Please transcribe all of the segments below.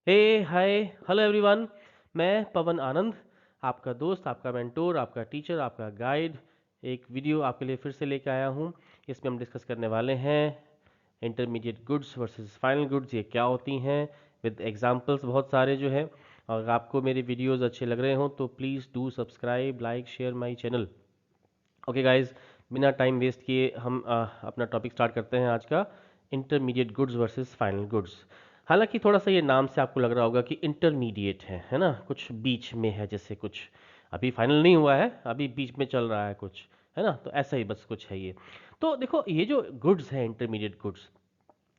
हे hi hello everyone. मैं पवन आनंद, आपका दोस्त, आपका मेंटोर, आपका टीचर, आपका गाइड एक वीडियो आपके लिए फिर से लेके आया हूँ। इसमें हम डिस्कस करने वाले हैं intermediate goods versus final goods, ये क्या होती हैं, विद एग्जांपल्स बहुत सारे जो है। अगर आपको मेरे वीडियोस अच्छे लग रहे हो तो please do subscribe, like, share my channel. Okay guys, बिना टाइम वेस्ट किए हम अपना टॉपिक स्टार्ट करते हैं आज का, intermediate goods versus final goods. हालांकि थोड़ा सा ये नाम से आपको लग रहा होगा कि इंटरमीडिएट है ना, कुछ बीच में है, जैसे कुछ अभी फाइनल नहीं हुआ है, अभी बीच में चल रहा है कुछ, है ना, तो ऐसा ही बस कुछ है ये। तो देखो, ये जो गुड्स है इंटरमीडिएट गुड्स,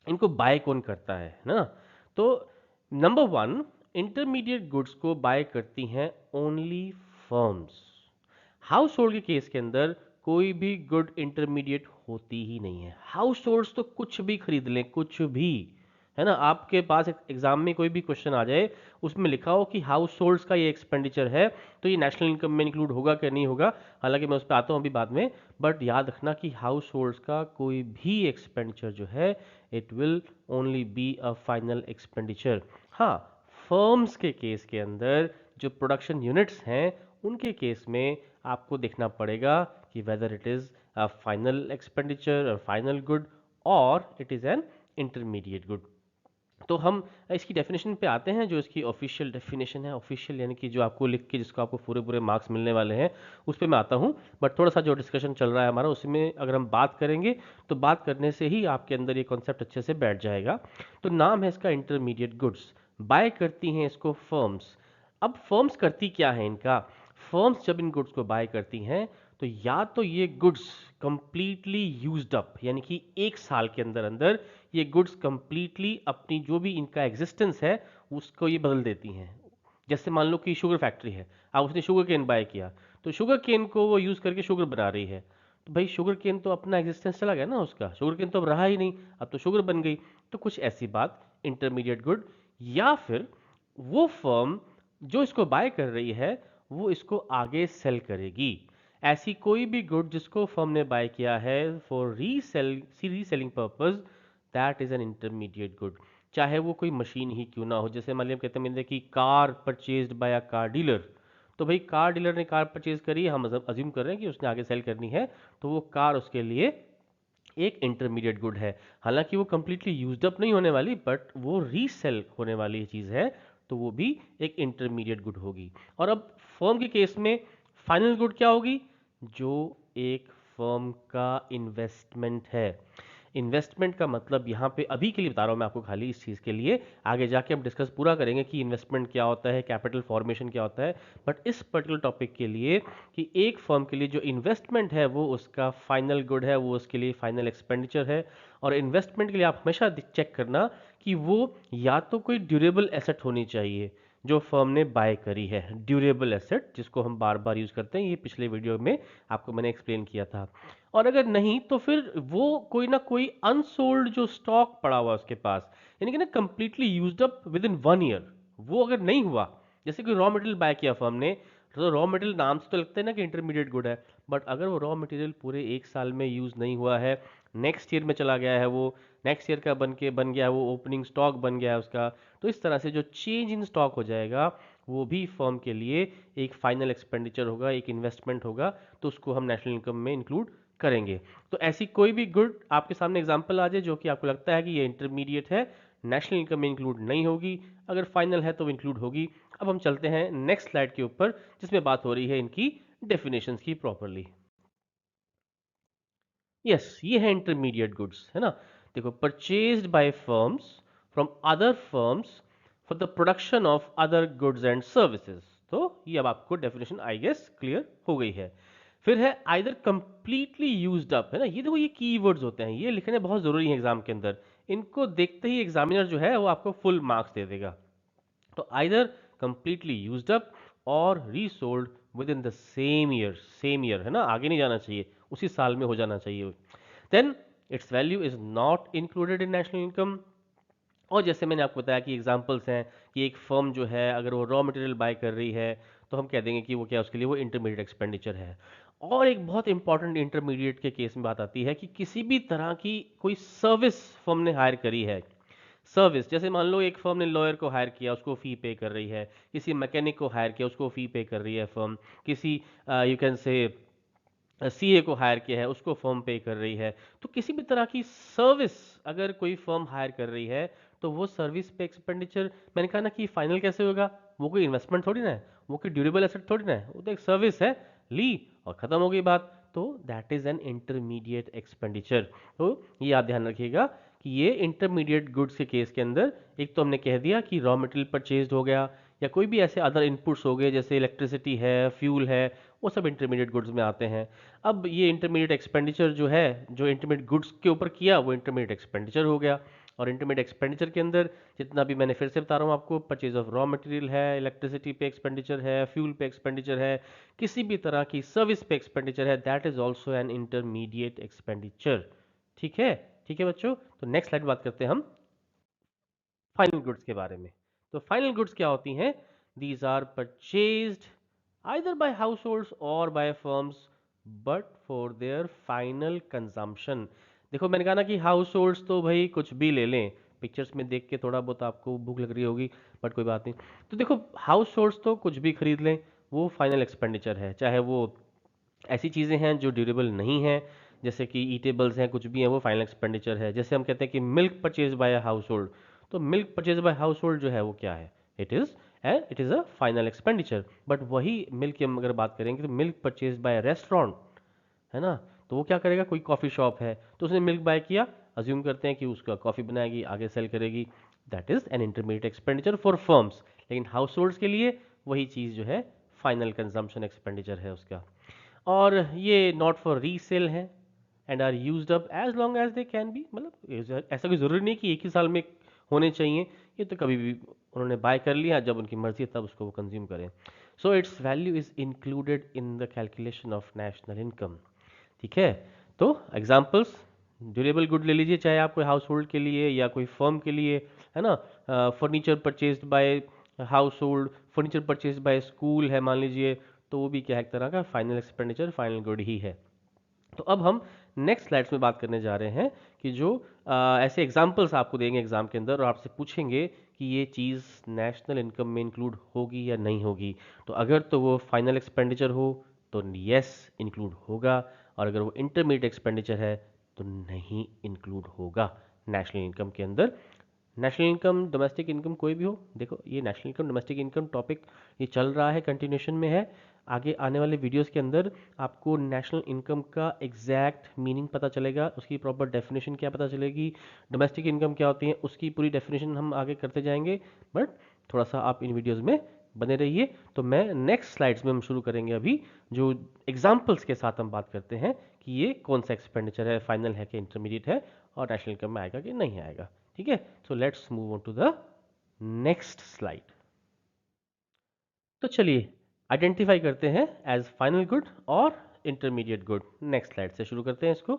इनको बाय कौन करता है ना। तो नंबर वन, इंटरमीडिएट गुड्स को बाय करती हैं ओनली फर्म्स। हाउस होल्ड के केस के अंदर कोई भी गुड इंटरमीडिएट होती ही नहीं है। हाउस होल्ड्स तो कुछ भी खरीद लें, कुछ भी, है ना। आपके पास एग्जाम में कोई भी क्वेश्चन आ जाए, उसमें लिखा हो कि हाउस होल्ड्स का ये एक्सपेंडिचर है, तो ये नेशनल इनकम में इंक्लूड होगा क्या नहीं होगा, हालांकि मैं उस पर आता हूँ अभी बाद में। बट याद रखना कि हाउस होल्ड्स का कोई भी एक्सपेंडिचर जो है, it will only be a final expenditure. हाँ, फर्म्स के केस के अंदर जो प्रोडक्शन यूनिट्स हैं, उनके केस में आपको देखना पड़ेगा कि whether it is a final expenditure और फाइनल गुड, और it is an intermediate good. तो हम इसकी डेफिनेशन पे आते हैं, जो इसकी ऑफिशियल डेफिनेशन है, ऑफिशियल यानी कि जो आपको लिख के जिसको आपको पूरे पूरे मार्क्स मिलने वाले हैं, उस पे मैं आता हूँ। बट थोड़ा सा जो डिस्कशन चल रहा है हमारा, उसमें अगर हम बात करेंगे तो बात करने से ही आपके अंदर ये कॉन्सेप्ट अच्छे से बैठ जाएगा। तो नाम है इसका इंटरमीडिएट गुड्स, बाय करती हैं इसको फर्म्स। अब फर्म्स करती क्या है इनका, फर्म्स जब इन गुड्स को बाय करती हैं, तो या तो ये गुड्स कंप्लीटली यूज्ड अप, यानी कि एक साल के अंदर अंदर ये गुड्स कंप्लीटली अपनी जो भी इनका एग्जिस्टेंस है उसको ये बदल देती हैं। जैसे मान लो कि शुगर फैक्ट्री है, अब उसने शुगर केन बाय किया, तो शुगर केन को वो यूज करके शुगर बना रही है, तो भाई शुगर केन तो अपना एग्जिस्टेंस चला गया ना, उसका शुगर केन तो अब रहा ही नहीं, अब तो शुगर बन गई। तो कुछ ऐसी बात इंटरमीडिएट गुड। या फिर वो फर्म जो इसको बाय कर रही है, वो इसको आगे सेल करेगी। ऐसी कोई भी गुड जिसको फर्म ने बाय किया है for reselling purpose, that is an intermediate good. चाहे वो कोई मशीन ही क्यों ना हो, जैसे मान लिया कहते हैं कि car purchased by a car dealer, तो भाई कार डीलर ने कार परचेज करी, हम अज्यूम कर रहे हैं कि उसने आगे सेल करनी है, तो वो कार उसके लिए एक इंटरमीडिएट गुड है। हालांकि वो कंप्लीटली यूज्ड अप नहीं होने वाली, बट वो रीसेल होने वाली चीज है, तो वो भी एक इंटरमीडिएट गुड होगी। और अब फर्म के केस में फाइनल गुड क्या होगी, जो एक फर्म का इन्वेस्टमेंट है। इन्वेस्टमेंट का मतलब यहाँ पे अभी के लिए बता रहा हूँ मैं आपको, खाली इस चीज़ के लिए, आगे जाके हम डिस्कस पूरा करेंगे कि इन्वेस्टमेंट क्या होता है, कैपिटल फॉर्मेशन क्या होता है। बट इस पर्टिकुलर टॉपिक के लिए, कि एक फर्म के लिए जो इन्वेस्टमेंट है वो उसका फाइनल गुड है, वो उसके लिए फाइनल एक्सपेंडिचर है। और इन्वेस्टमेंट के लिए आप हमेशा चेक करना कि वो या तो कोई ड्यूरेबल एसेट होनी चाहिए जो फर्म ने बाय करी है, ड्यूरेबल एसेट जिसको हम बार बार यूज करते हैं, ये पिछले वीडियो में आपको मैंने एक्सप्लेन किया था। और अगर नहीं तो फिर वो कोई ना कोई अनसोल्ड जो स्टॉक पड़ा हुआ उसके पास, यानी कि ना completely used up with in 1 year, वो अगर नहीं हुआ, जैसे कि रॉ मटेरियल बाय किया फर्म ने, तो रॉ मटेरियल नाम से तो लगता है ना कि इंटरमीडिएट गुड है, बट अगर वो रॉ मटेरियल पूरे एक साल में यूज नहीं हुआ है, नेक्स्ट ईयर में चला गया है, वो नेक्स्ट ईयर का बन गया है, वो ओपनिंग स्टॉक बन गया है उसका, तो इस तरह से जो चेंज इन स्टॉक हो जाएगा, वो भी फर्म के लिए एक फाइनल एक्सपेंडिचर होगा, एक इन्वेस्टमेंट होगा, तो उसको हम नेशनल इनकम में इंक्लूड करेंगे। तो ऐसी कोई भी गुड आपके सामने एग्जांपल आ जाए जो कि आपको लगता है कि ये इंटरमीडिएट है, नेशनल इनकम में इंक्लूड नहीं होगी, अगर फाइनल है तो इंक्लूड होगी। अब हम चलते हैं नेक्स्ट स्लाइड के ऊपर, जिसमें बात हो रही है इनकी डेफिनेशंस की प्रॉपरली। यस, ये है इंटरमीडिएट गुड्स, है ना। देखो, purchased bye firms from other firms for the production of other goods and services. तो ये अब आपको डेफिनेशन आई गेस क्लियर हो गई है। फिर है आइदर कंप्लीटली यूज्ड अप, है ना। ये देखो, ये कीवर्ड्स होते हैं, ये लिखने बहुत जरूरी है एग्जाम के अंदर, इनको देखते ही एग्जामिनर जो है वो आपको फुल मार्क्स दे देगा। तो आइदर कंप्लीटली यूज्ड अप और resold within the same year, है ना, आगे नहीं जाना चाहिए, उसी साल में हो जाना चाहिए। Then it's value is not included in national income. और जैसे मैंने आपको बताया कि एग्जांपल्स हैं कि एक फर्म जो है अगर वो रॉ मटेरियल बाय कर रही है, तो हम कह देंगे कि वो क्या, उसके लिए वो इंटरमीडिएट एक्सपेंडिचर है। और एक बहुत इंपॉर्टेंट इंटरमीडिएट के केस में बात आती है कि किसी भी तरह की कोई सर्विस फर्म ने हायर करी है, सर्विस, जैसे मान लो एक फर्म ने लॉयर को हायर किया, उसको फी पे कर रही है, किसी मैकेनिक को हायर किया, उसको फी पे कर रही है फर्म, किसी यू कैन से सीए को हायर किया है, उसको फर्म पे कर रही है। तो किसी भी तरह की सर्विस अगर कोई फर्म हायर कर रही है तो वो सर्विस पे एक्सपेंडिचर, मैंने कहा ना कि फाइनल कैसे होगा, वो कोई इन्वेस्टमेंट थोड़ी ना है, वो कोई ड्यूरेबल एसेट थोड़ी ना है, वो तो एक सर्विस है, ली और खत्म हो गई बात। तो that is an intermediate expenditure. तो ये आप ध्यान रखिएगा कि ये इंटरमीडिएट गुड्स के केस के अंदर, एक तो हमने कह दिया कि रॉ मटेरियल परचेज्ड हो गया, या कोई भी ऐसे अदर इनपुट्स हो गए जैसे इलेक्ट्रिसिटी है, फ्यूल है, वो सब इंटरमीडिएट गुड्स में आते हैं। अब ये इंटरमीडिएट एक्सपेंडिचर जो है, जो इंटरमीडिएट गुड्स के ऊपर किया, वो इंटरमीडिएट एक्सपेंडिचर हो गया। और इंटरमीडिएट एक्सपेंडिचर के अंदर जितना भी मैंने फिर से बता रहा हूँ आपको, परचेज ऑफ रॉ मटेरियल है, इलेक्ट्रिसिटी पे एक्सपेंडिचर है, फ्यूल पे एक्सपेंडिचर है, किसी भी तरह की सर्विस पे एक्सपेंडिचर है, that is also an intermediate expenditure. ठीक है, ठीक है बच्चों। तो नेक्स्ट स्लाइड बात करते हैं हम फाइनल गुड्स के बारे में। तो फाइनल गुड्स क्या होती हैं? These are purchased either by households और by firms but for their final consumption. देखो मैंने कहा ना कि हाउस होल्ड्स तो भाई कुछ भी ले लें, पिक्चर्स में देख के थोड़ा बहुत आपको भूख लग रही होगी, बट कोई बात नहीं। तो देखो हाउस होल्ड्स तो कुछ भी खरीद लें, वो फाइनल एक्सपेंडिचर है, चाहे वो ऐसी चीज़ें हैं जो ड्यूरेबल नहीं हैं, जैसे कि ईटेबल्स हैं, कुछ भी हैं, वो फाइनल एक्सपेंडिचर है। जैसे हम कहते हैं कि milk purchase by a household, तो milk purchase by household जो है वो क्या है? It is a final expenditure. But वही मिल्क की हम अगर बात करेंगे तो मिल्क परचेज बाय रेस्टोरेंट, है ना, तो वो क्या करेगा? कोई कॉफ़ी शॉप है तो उसने मिल्क बाय किया, अज्यूम करते हैं कि उसका कॉफ़ी बनाएगी, आगे सेल करेगी, that is an intermediate expenditure for firms. लेकिन हाउस होल्ड्स के लिए वही चीज़ जो है फाइनल कंजम्पशन एक्सपेंडिचर है उसका। और ये नॉट फॉर रीसेल है and are used up as long as they can be, मतलब ऐसा कोई ज़रूरी नहीं कि एक ही साल में होने चाहिए, ये तो कभी भी उन्होंने बाय कर लिया, जब उनकी मर्जी है तब उसको वो कंज्यूम करें। So it's value is included in the calculation of national income. ठीक है, तो एग्जांपल्स, ड्यूरेबल गुड ले लीजिए, चाहे आप कोई हाउस होल्ड के लिए या कोई फर्म के लिए, है ना। Furniture purchased bye house hold, furniture purchased bye school है मान लीजिए, तो वो भी क्या है, एक तरह का फाइनल एक्सपेंडिचर, फाइनल गुड ही है। तो अब हम नेक्स्ट स्लाइड्स में बात करने जा रहे हैं कि जो ऐसे एग्जांपल्स आपको देंगे एग्जाम के अंदर और आपसे पूछेंगे कि ये चीज़ नेशनल इनकम में इंक्लूड होगी या नहीं होगी। तो अगर तो वो फाइनल एक्सपेंडिचर हो तो यस इंक्लूड होगा, और अगर वो इंटरमीडिएट एक्सपेंडिचर है तो नहीं इंक्लूड होगा नेशनल इनकम के अंदर। नेशनल इनकम, डोमेस्टिक इनकम कोई भी हो, देखो ये national income, domestic income topic ये चल रहा है, कंटिन्यूशन में है। आगे आने वाले वीडियोस के अंदर आपको नेशनल इनकम का एग्जैक्ट मीनिंग पता चलेगा, उसकी प्रॉपर डेफिनेशन क्या पता चलेगी, डोमेस्टिक इनकम क्या होती है उसकी पूरी डेफिनेशन हम आगे करते जाएंगे। बट थोड़ा सा आप इन वीडियोस में बने रहिए। तो मैं नेक्स्ट स्लाइड्स में हम शुरू करेंगे अभी, जो एग्जाम्पल्स के साथ हम बात करते हैं कि ये कौन सा एक्सपेंडिचर है, फाइनल है कि इंटरमीडिएट है, और नेशनल इनकम में आएगा कि नहीं आएगा। ठीक है, so let's move on to the next slide. तो चलिए आइडेंटिफाई करते हैं एज फाइनल गुड और इंटरमीडिएट गुड। नेक्स्ट स्लाइड से शुरू करते हैं इसको।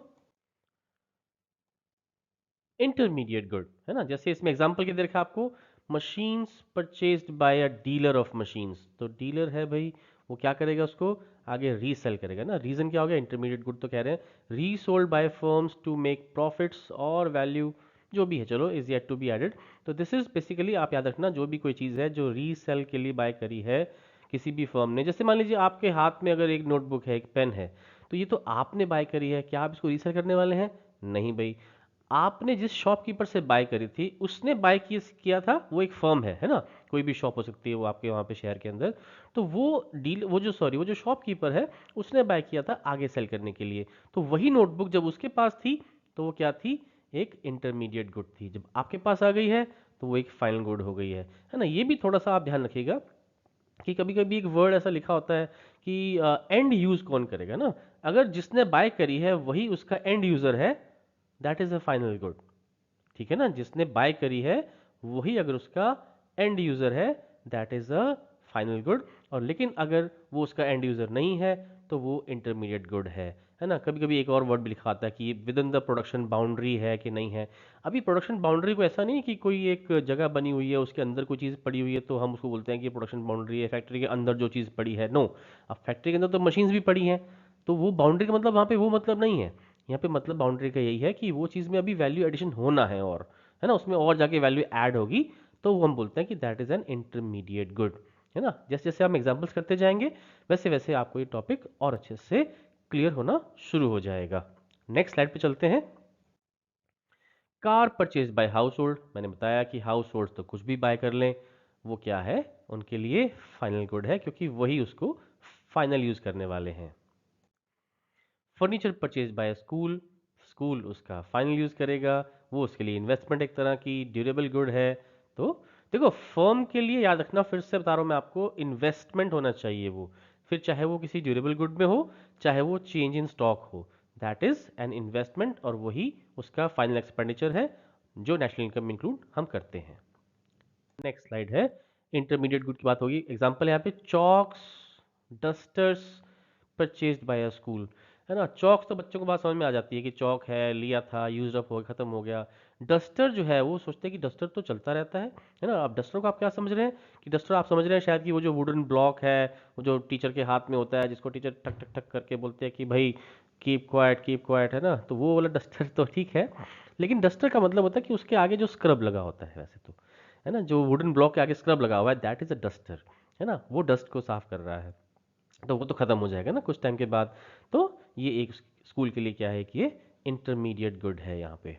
इंटरमीडिएट गुड, है ना, जैसे इसमें एग्जांपल के देखा आपको, machines purchased by a dealer of machines, तो डीलर है भाई, वो क्या करेगा? उसको आगे रीसेल करेगा ना। रीजन क्या हो गया? इंटरमीडिएट गुड तो कह रहे हैं resold by firms to make profits और वैल्यू, जो भी है चलो, is yet to be added. तो दिस इज बेसिकली, आप याद रखना, जो भी कोई चीज़ है जो रीसेल के लिए बाय करी है किसी भी फर्म ने, जैसे मान लीजिए आपके हाथ में अगर एक नोटबुक है, एक पेन है, तो ये तो आपने बाय करी है, क्या आप इसको रीसेल करने वाले हैं? नहीं भाई, आपने जिस शॉपकीपर से बाय करी थी, उसने बाय किया था, वो एक फर्म है ना, कोई भी शॉप हो सकती है वो आपके वहाँ पे शहर के अंदर। तो वो जो शॉपकीपर है, उसने बाय किया था आगे सेल करने के लिए। तो वही नोटबुक जब उसके पास थी तो वो क्या थी? एक इंटरमीडिएट गुड थी। जब आपके पास आ गई है तो वो एक फाइनल गुड हो गई है ना। ये भी थोड़ा सा आप ध्यान रखिएगा कि कभी कभी एक वर्ड ऐसा लिखा होता है कि एंड यूज कौन करेगा ना, अगर जिसने बाय करी है वही उसका एंड यूजर है, that is a final good. ठीक है ना, जिसने बाय करी है वही अगर उसका एंड यूजर है, that is a final good. और लेकिन अगर वो उसका एंड यूजर नहीं है तो वो इंटरमीडिएट गुड है ना। कभी कभी एक और वर्ड भी लिखा आता है कि with in the production boundary है कि नहीं है। अभी प्रोडक्शन बाउंड्री को ऐसा नहीं कि कोई एक जगह बनी हुई है, उसके अंदर कोई चीज़ पड़ी हुई है तो हम उसको बोलते हैं कि प्रोडक्शन बाउंड्री है, फैक्ट्री के अंदर जो चीज़ पड़ी है, नो। अब फैक्ट्री के अंदर तो मशीन्स भी पड़ी हैं, तो वो बाउंड्री का मतलब वहाँ पे वो मतलब नहीं है। यहाँ पे मतलब बाउंड्री का यही है कि वो चीज़ में अभी वैल्यू एडिशन होना है, और है ना, उसमें और जाके वैल्यू ऐड होगी, तो वो हम बोलते हैं कि that is an intermediate good, है ना। जैसे जैसे हम एग्जांपल्स करते जाएंगे वैसे वैसे आपको ये टॉपिक और अच्छे से क्लियर होना शुरू हो जाएगा। नेक्स्ट स्लाइड पे चलते हैं। Car purchase by house hold, मैंने बताया कि हाउस होल्ड तो कुछ भी बाय कर लें, वो क्या है, उनके लिए फाइनल गुड है, क्योंकि वही उसको फाइनल यूज करने वाले हैं। Furniture purchase by school, school उसका फाइनल यूज करेगा, वो उसके लिए इन्वेस्टमेंट एक तरह की ड्यूरेबल गुड है। तो देखो, फर्म के लिए याद रखना, फिर से बता रहा हूं मैं आपको, इन्वेस्टमेंट होना चाहिए वो, फिर चाहे वो किसी ड्यूरेबल गुड में हो, चाहे वो चेंज इन स्टॉक हो, दैट इज एन इन्वेस्टमेंट, और वही उसका फाइनल एक्सपेंडिचर है जो नेशनल इनकम इंक्लूड हम करते हैं। नेक्स्ट स्लाइड है, इंटरमीडिएट गुड की बात होगी। एग्जांपल यहाँ पे chalks, dusters purchased by a school, है ना। चॉक्स तो बच्चों को बात समझ में आ जाती है कि चॉक है, लिया था, यूज अप हो गया, खत्म हो गया। डस्टर जो है वो सोचते हैं कि डस्टर तो चलता रहता है ना। अब डस्टर को आप क्या समझ रहे हैं, कि डस्टर आप समझ रहे हैं शायद कि वो जो वुडन ब्लॉक है, वो जो टीचर के हाथ में होता है, जिसको टीचर टक टक टक करके बोलते हैं कि भाई कीप क्वाइट, है ना। तो वो वाला डस्टर तो ठीक है, लेकिन डस्टर का मतलब होता है कि उसके आगे जो स्क्रब लगा होता है, वैसे तो, है ना, जो वुडन ब्लॉक के आगे स्क्रब लगा हुआ है, दैट इज अ डस्टर, है ना। वो डस्ट को साफ कर रहा है, तो वो तो खत्म हो जाएगा ना कुछ टाइम के बाद। तो ये एक स्कूल के लिए क्या है कि ये इंटरमीडिएट गुड है यहाँ पे।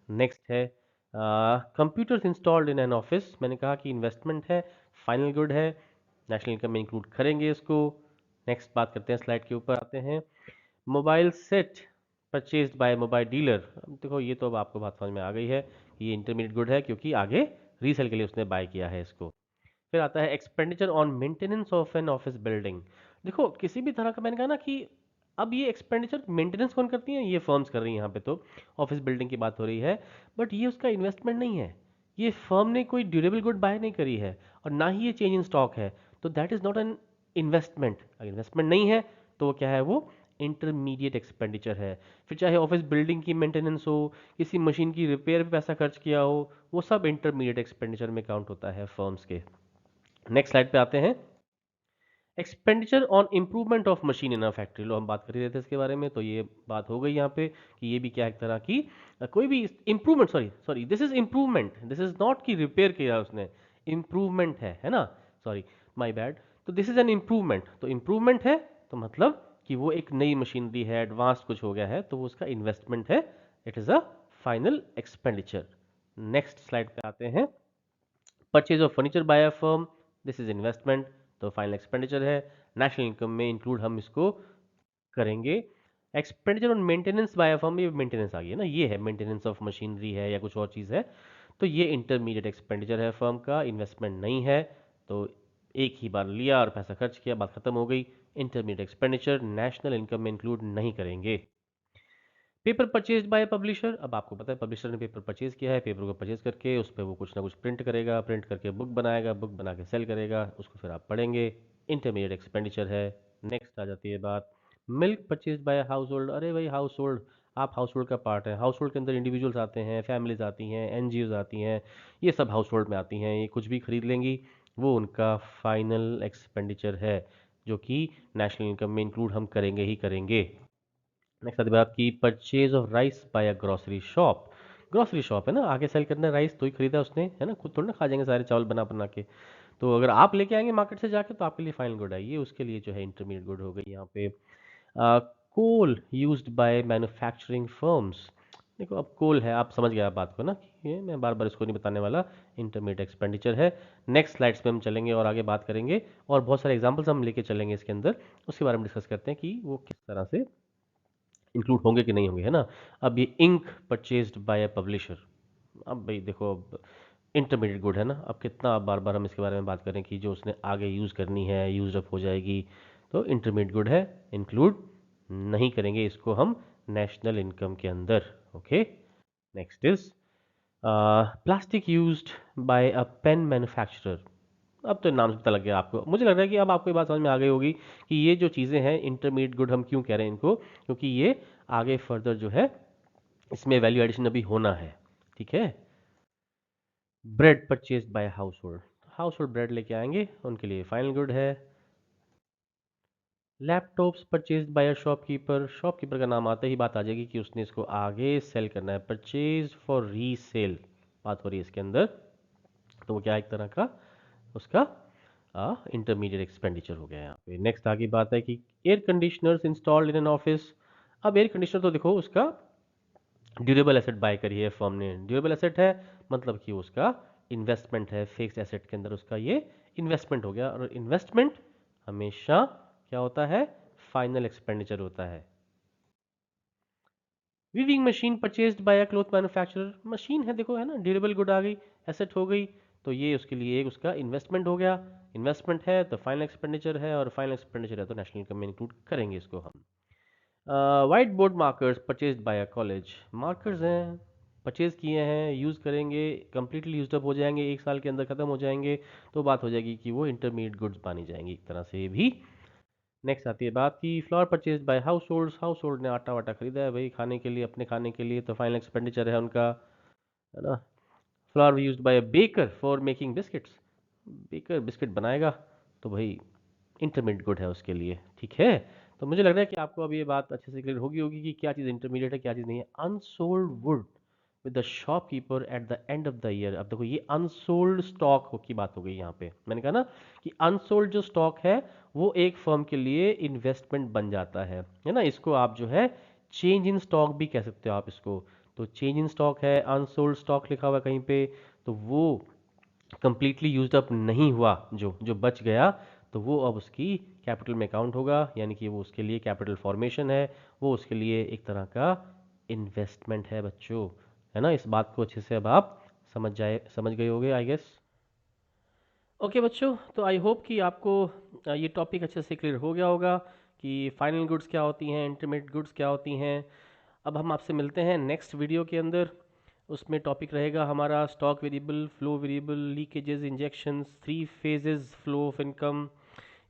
नेक्स्ट है computers installed in an office, मैंने कहा कि इन्वेस्टमेंट है, फाइनल गुड है, नेशनल इनकम में इंक्लूड करेंगे इसको। नेक्स्ट बात करते हैं, स्लाइड के ऊपर आते हैं। Mobile set purchased bye mobile dealer, अब देखो ये तो अब आपको बात समझ में आ गई है, ये इंटरमीडिएट गुड है क्योंकि आगे रीसेल के लिए उसने बाय किया है इसको। फिर आता है expenditure on maintenance of an office building. देखो किसी भी तरह का, मैंने कहा ना कि अब ये एक्सपेंडिचर मेंटेनेंस कौन करती है, ये फर्म्स कर रही हैं यहाँ पे, तो ऑफिस बिल्डिंग की बात हो रही है, बट ये उसका इन्वेस्टमेंट नहीं है, ये फर्म ने कोई ड्यूरेबल गुड बाय नहीं करी है, और ना ही ये चेंज इन स्टॉक है, तो that is not an investment. अगर इन्वेस्टमेंट नहीं है तो वो क्या है, वो इंटरमीडिएट एक्सपेंडिचर है। फिर चाहे ऑफिस बिल्डिंग की मेंटेनेंस हो, किसी मशीन की रिपेयर पे पैसा खर्च किया हो, वो सब इंटरमीडिएट एक्सपेंडिचर में काउंट होता है फर्म्स के। नेक्स्ट स्लाइड पे आते हैं। Expenditure on improvement of machine in a factory, लो हम बात कर ही रहे थे इसके बारे में, तो ये बात हो गई यहाँ पे कि ये भी क्या एक तरह की कोई भी improvement, sorry sorry, this is improvement, this is not कि रिपेयर किया उसने, इम्प्रूवमेंट है ना, सॉरी, माय बैड। तो दिस इज एन इम्प्रूवमेंट, तो इम्प्रूवमेंट है तो मतलब कि वो एक नई मशीनरी है, एडवांस कुछ हो गया है, तो वो उसका इन्वेस्टमेंट है, it is a final expenditure. Next slide पे आते हैं। Purchase of furniture by a firm, this is investment, तो फाइनल एक्सपेंडिचर है, नेशनल इनकम में इंक्लूड हम इसको करेंगे। Expenditure on maintenance by a firm, ये मेंटेनेंस आ गई है ना, ये है मेंटेनेंस ऑफ मशीनरी है या कुछ और चीज़ है, तो ये इंटरमीडिएट एक्सपेंडिचर है फर्म का, इन्वेस्टमेंट नहीं है, तो एक ही बार लिया और पैसा खर्च किया, बात खत्म हो गई। इंटरमीडिएट एक्सपेंडिचर नेशनल इनकम में इंक्लूड नहीं करेंगे। पेपर परचेज बाय पब्लिशर, अब आपको पता है पब्लिशर ने पेपर परचेज किया है, पेपर को परचेज करके उस पर वो कुछ ना कुछ प्रिंट करेगा, प्रिंट करके बुक बनाएगा, बुक बना के सेल करेगा, उसको फिर आप पढ़ेंगे, इंटरमीडिएट एक्सपेंडिचर है। नेक्स्ट आ जाती है बात, milk purchase by house hold, अरे भाई हाउस होल्ड, आप हाउस होल्ड का पार्ट है, हाउस होल्ड के अंदर इंडिविजुअल्स आते हैं, फैमिलीज आती हैं, एनजीओज आती हैं, ये सब हाउस होल्ड में आती हैं, ये कुछ भी खरीद लेंगी, वो उनका फाइनल एक्सपेंडिचर है, जो कि नेशनल इनकम में इंक्लूड हम करेंगे ही करेंगे। नेक्स्ट आती बात की purchase of rice by a grocery shop, grocery shop है ना, आगे सेल करना है राइस, तो ही खरीदा उसने, है ना, खुद थोड़ी ना खा जाएंगे सारे चावल बना बना के, तो अगर आप लेके आएंगे मार्केट से जाके तो आपके लिए फाइनल गुड है, ये उसके लिए जो है इंटरमीडिएट गुड हो गई यहाँ पे। कोल यूज्ड बाय मैन्युफैक्चरिंग फर्म्स, देखो अब कोल है, आप समझ गए आप बात को ना, कि ये मैं बार बार इसको नहीं बताने वाला, इंटरमीडिएट एक्सपेंडिचर है। नेक्स्ट स्लाइड्स पे हम चलेंगे और आगे बात करेंगे, और बहुत सारे एग्जांपल्स हम लेके चलेंगे इसके अंदर, उसके बारे में डिस्कस करते हैं कि वो किस तरह से इंक्लूड होंगे कि नहीं होंगे, है ना। अब ये ink purchased by a publisher, अब भाई देखो, अब इंटरमीडिएट गुड है ना, अब कितना बार बार हम इसके बारे में बात करें कि जो उसने आगे यूज़ करनी है, यूज अप हो जाएगी, तो इंटरमीडिएट गुड है, इंक्लूड नहीं करेंगे इसको हम नेशनल इनकम के अंदर। Okay. Next is plastic used by a pen manufacturer, अब तो नाम से पता लग गया आपको, मुझे लग रहा है कि अब आपको ये बात समझ में आ गई होगी कि ये जो चीज़ें हैं इंटरमीडिएट गुड हम क्यों कह रहे हैं इनको, क्योंकि ये आगे फर्दर जो है इसमें वैल्यू एडिशन अभी होना है, ठीक है। Bread purchase by house hold, house hold bread लेके आएंगे, उनके लिए फाइनल गुड है। Laptops purchase by a shopkeeper, shopkeeper का नाम आते ही बात आ जाएगी कि उसने इसको आगे सेल करना है, परचेज फॉर रीसेल, बात हो रही है इसके अंदर। तो वो क्या है, एक तरह का उसका इंटरमीडिएट एक्सपेंडिचर हो गया यहाँ पे। नेक्स्ट आगे बात है कि air conditioners installed in an office. अब एयर कंडीशनर तो देखो उसका ड्यूरेबल एसेट बाय करी है फर्म ने। ड्यूरेबल एसेट है मतलब कि उसका इन्वेस्टमेंट है, फिक्स्ड एसेट के अंदर उसका ये इन्वेस्टमेंट हो गया। और इन्वेस्टमेंट हमेशा क्या होता है, फाइनल एक्सपेंडिचर होता है। Weaving machine purchased by a cloth manufacturer, machine है देखो, है ना, ड्यूरेबल गुड आ गई, एसेट हो गई, तो ये उसके लिए एक उसका इन्वेस्टमेंट हो गया। इन्वेस्टमेंट है तो फाइनल एक्सपेंडिचर है, और फाइनल एक्सपेंडिचर है तो नेशनल इनकम में इंक्लूड करेंगे इसको हम। White board markers purchased by a college, markers हैं, परचेज किए हैं, यूज़ करेंगे, कंप्लीटली यूज्ड अप हो जाएंगे, एक साल के अंदर ख़त्म हो जाएंगे, तो बात हो जाएगी कि वो इंटरमीडिएट गुड्स मानी जाएंगी एक तरह से भी। नेक्स्ट आती है बात की floor purchase by house hold, house hold ने आटा वाटा खरीदा है भाई खाने के लिए, अपने खाने के लिए, तो फाइनल एक्सपेंडिचर है उनका, है ना। Floor used by a baker for making biscuits, baker biscuit बनाएगा तो भाई इंटरमीडिएट गुड है उसके लिए, ठीक है। तो मुझे लग रहा है कि आपको अब ये बात अच्छे से क्लियर होगी होगी कि क्या चीज़ इंटरमीडिएट है, क्या चीज़ नहीं है। Unsold would with the shopkeeper at the end of the year. अब देखो ये अनसोल्ड स्टॉक की बात हो गई यहाँ पे, मैंने कहा ना कि अनसोल्ड जो स्टॉक है वो एक फर्म के लिए इन्वेस्टमेंट बन जाता है ना। इसको आप जो है चेंज इन स्टॉक भी कह सकते हो आप इसको। तो चेंज इन स्टॉक है, अनसोल्ड स्टॉक लिखा हुआ है कहीं पे, तो वो कंप्लीटली यूज्ड अप नहीं हुआ, जो जो बच गया, तो वो अब उसकी कैपिटल में काउंट होगा, यानी कि वो उसके लिए कैपिटल फॉर्मेशन है, वो उसके लिए एक तरह का इन्वेस्टमेंट है बच्चों, है ना। इस बात को अच्छे से अब आप समझ गए होगे आई गेस। ओके बच्चों, तो आई होप कि आपको ये टॉपिक अच्छे से क्लियर हो गया होगा कि फाइनल गुड्स क्या होती हैं, इंटरमीडिएट गुड्स क्या होती हैं। अब हम आपसे मिलते हैं नेक्स्ट वीडियो के अंदर। उसमें टॉपिक रहेगा हमारा stock variable, flow variable, leakages, injections, three phases flow of income.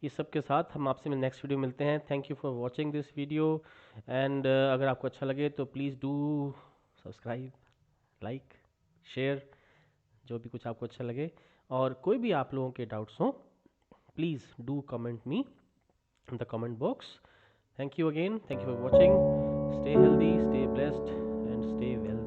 इस सब के साथ हम आपसे नेक्स्ट वीडियो मिलते हैं। Thank you for watching this video, and अगर आपको अच्छा लगे तो please do subscribe, like, share, जो भी कुछ आपको अच्छा लगे। और कोई भी आप लोगों के डाउट्स हों, please do comment me in the comment box. Thank you again. Thank you for watching. Stay healthy, stay blessed, and stay well.